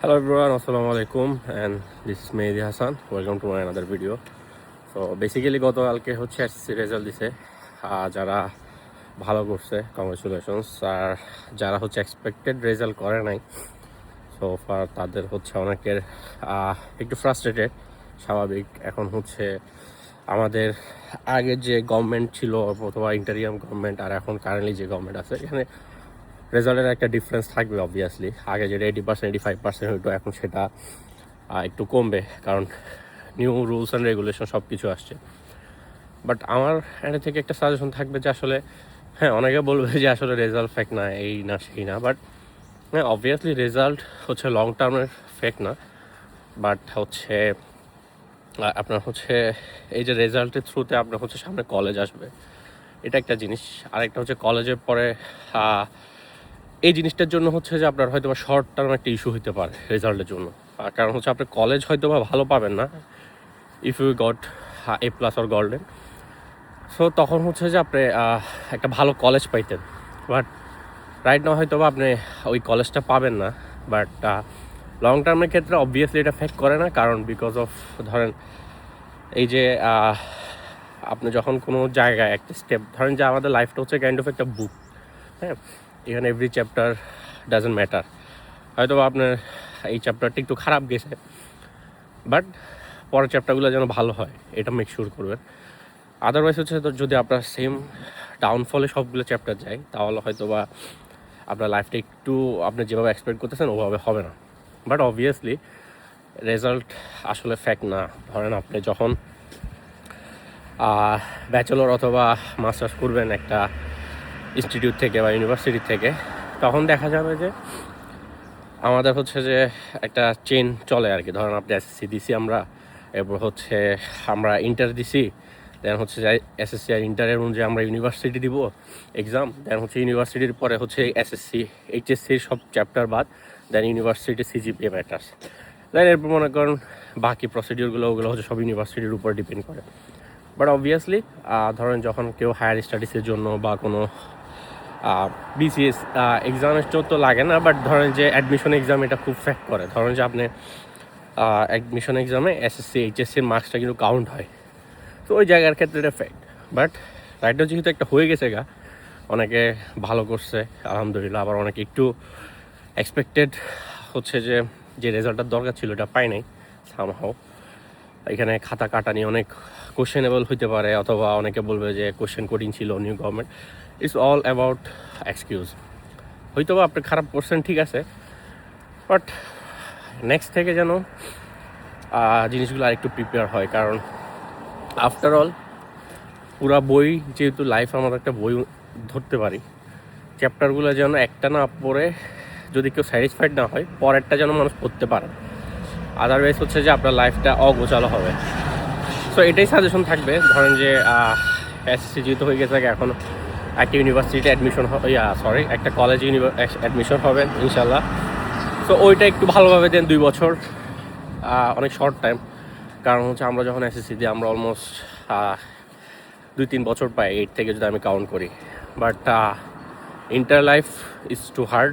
Hello everyone, assalamu alaikum, and this is Mehdi Hassan. Welcome to my another video. So basically গতকালকে হচ্ছে SSC result দিছে। যারা ভালো করছে কংগ্রেচুলেশনস, আর যারা হচ্ছে এক্সপেক্টেড রেজাল্ট করে নাই সো ফার তাদের হচ্ছে অনেকের একটু ফ্রাস্ট্রেটেড, স্বাভাবিক। এখন হচ্ছে আমাদের আগে যে গভর্নমেন্ট ছিল অথবা ইন্টারিয়াম গভর্নমেন্ট আর এখন কারেন্টলি যে গভর্নমেন্ট আছে, এখানে রেজাল্টের একটা ডিফারেন্স থাকবে অবভিয়াসলি। আগে যেটা 80%, 85% হইতো, এখন সেটা একটু কমবে, কারণ নিউ রুলস অ্যান্ড রেগুলেশন সব কিছু আসছে। বাট আমার এটা থেকে একটা সাজেশন থাকবে যে আসলে হ্যাঁ, অনেকে বলবে যে আসলে রেজাল্ট ফেক না, এই না সেই না, বাট হ্যাঁ অবভিয়াসলি রেজাল্ট হচ্ছে লং টার্মের ফেক না। বাট হচ্ছে আপনার হচ্ছে এই যে রেজাল্টের থ্রুতে আপনার হচ্ছে সামনে কলেজ আসবে, এটা একটা জিনিস। আরেকটা হচ্ছে কলেজের পরে এই জিনিসটার জন্য হচ্ছে যে আপনার হয়তো বা শর্ট টার্ম একটা ইস্যু হতে পারে রেজাল্টের জন্য। কারণ হচ্ছে আপনি কলেজ হয়তো বা ভালো পাবেন না if you got A+ or golden. So তখন হচ্ছে যে আপনি একটা ভালো কলেজ পাইতেন, বাট রাইট নাও হয়তো বা আপনি ওই কলেজটা পাবেন না। বাট লং টার্মের ক্ষেত্রে অবভিয়াসলি এটা ফেক্ট করে না, কারণ বিকজ অফ ধরেন এই যে আপনি যখন কোনো জায়গায় একটা স্টেপ ধরেন, যে আমাদের লাইফটা হচ্ছে কাইন্ড অফ একটা বুক। হ্যাঁ, এখানে এভরি চ্যাপ্টার ডাজন্ট ম্যাটার। হয়তো বা আপনার এই চ্যাপ্টারটা একটু খারাপ গেছে, বাট পরের চ্যাপ্টারগুলো যেন ভালো হয় এটা মেক শিওর করবেন। আদারওয়াইজ হচ্ছে যদি আপনার সেম ডাউনফলে সবগুলো চ্যাপ্টার যায়, তাহলে হয়তো বা আপনার লাইফটা একটু আপনি যেভাবে এক্সপেক্ট করতেছেন ওভাবে হবে না। বাট অবভিয়াসলি রেজাল্ট আসলে ফ্যাক্ট না। ধরেন আপনি যখন ব্যাচেলর অথবা মাস্টার্স করবেন একটা ইনস্টিটিউট থেকে বা ইউনিভার্সিটি থেকে, তখন দেখা যাবে যে আমাদের হচ্ছে যে একটা চেন চলে আর কি। ধরেন আপনি এসএসসি দিছি আমরা, এরপর হচ্ছে আমরা ইন্টার দিছি, দেন হচ্ছে যে এসএসসি আর ইন্টারের অনুযায়ী আমরা ইউনিভার্সিটি দিব এক্সাম, দেন হচ্ছে ইউনিভার্সিটির পরে হচ্ছে এসএসসি এইচএসসির সব চ্যাপ্টার বাদ, দেন ইউনিভার্সিটি সিজিপিএ ম্যাটার্স। দেন এরপর মনে করেন বাকি প্রসিডিওরগুলো ওগুলো হচ্ছে সব ইউনিভার্সিটির উপর ডিপেন্ড করে। বাট অবভিয়াসলি ধরেন যখন কেউ হায়ার স্টাডিজের জন্য বা কোনো বিসিএস এক্সামের তো লাগে না, বাট ধরেন যে অ্যাডমিশন এক্সাম এটা খুব ফ্যাক্ট করে। ধরেন যে আপনি অ্যাডমিশন এক্সামে এসএসসি এইচএসসির মার্কসটা কিন্তু কাউন্ট হয়, তো ওই জায়গার ক্ষেত্রে এটা ফ্যাক্ট। বাট রাইটটা যেহেতু একটা হয়ে গেছে গা, অনেকে ভালো করছে আলহামদুলিল্লাহ, আবার অনেকে একটু এক্সপেক্টেড হচ্ছে যে রেজাল্টটার দরকার ছিল এটা পাই নাই সামহাও। এখানে খাতা কাটা নিয়ে অনেক কোশ্চেনেবল হইতে পারে, অথবা অনেকে বলবে যে কোশ্চেন কঠিন ছিল new government. It's all about excuse. হয়তো বা আপনি খারাপ করছেন, ঠিক আছে, বাট নেক্সট থেকে যেন জিনিসগুলো আরেকটু প্রিপেয়ার হয়। কারণ আফটার অল পুরা বই যেহেতু লাইফ আমরা একটা বই ধরতে পারি, চ্যাপ্টারগুলো যেন একটা না পড়ে যদি কেউ স্যাটিসফাইড না হয়, পরেরটা যেন মানুষ পড়তে পারে। আদারওয়াইজ হচ্ছে যে আপনার লাইফটা অগোছালো হবে। সো এটাই সাজেশন থাকবে। ধরেন যে এসএসসি যেহেতু হয়ে গেছে, এখন একটা ইউনিভার্সিটি অ্যাডমিশন একটা কলেজে অ্যাডমিশন হবেন ইনশাল্লাহ। সো ওইটা একটু ভালোভাবে দেন। 2 বছর অনেক শর্ট টাইম, কারণ হচ্ছে আমরা যখন এসএসসি দিই আমরা অলমোস্ট 2-3 বছর পাই, 8 থেকে যদি আমি কাউন্ট করি। But entire life is too hard.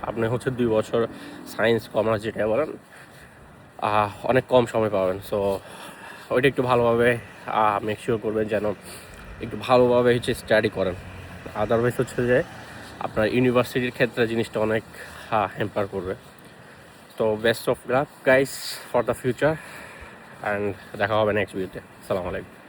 আপনি হচ্ছে 2 বছর সায়েন্স কমার্স যেটা বলেন অনেক কম সময় পাবেন। সো ওইটা একটু ভালোভাবে মেক শিওর করবেন যেন একটু ভালোভাবে হচ্ছে স্টাডি করেন। আদারওয়াইজ হচ্ছে যে আপনার ইউনিভার্সিটির ক্ষেত্রে জিনিসটা অনেক হ্যাম্পার করবে। তো best of luck guys for the future, and দেখা হবে নেক্সট ভিডিওতে। আসসালামু আলাইকুম।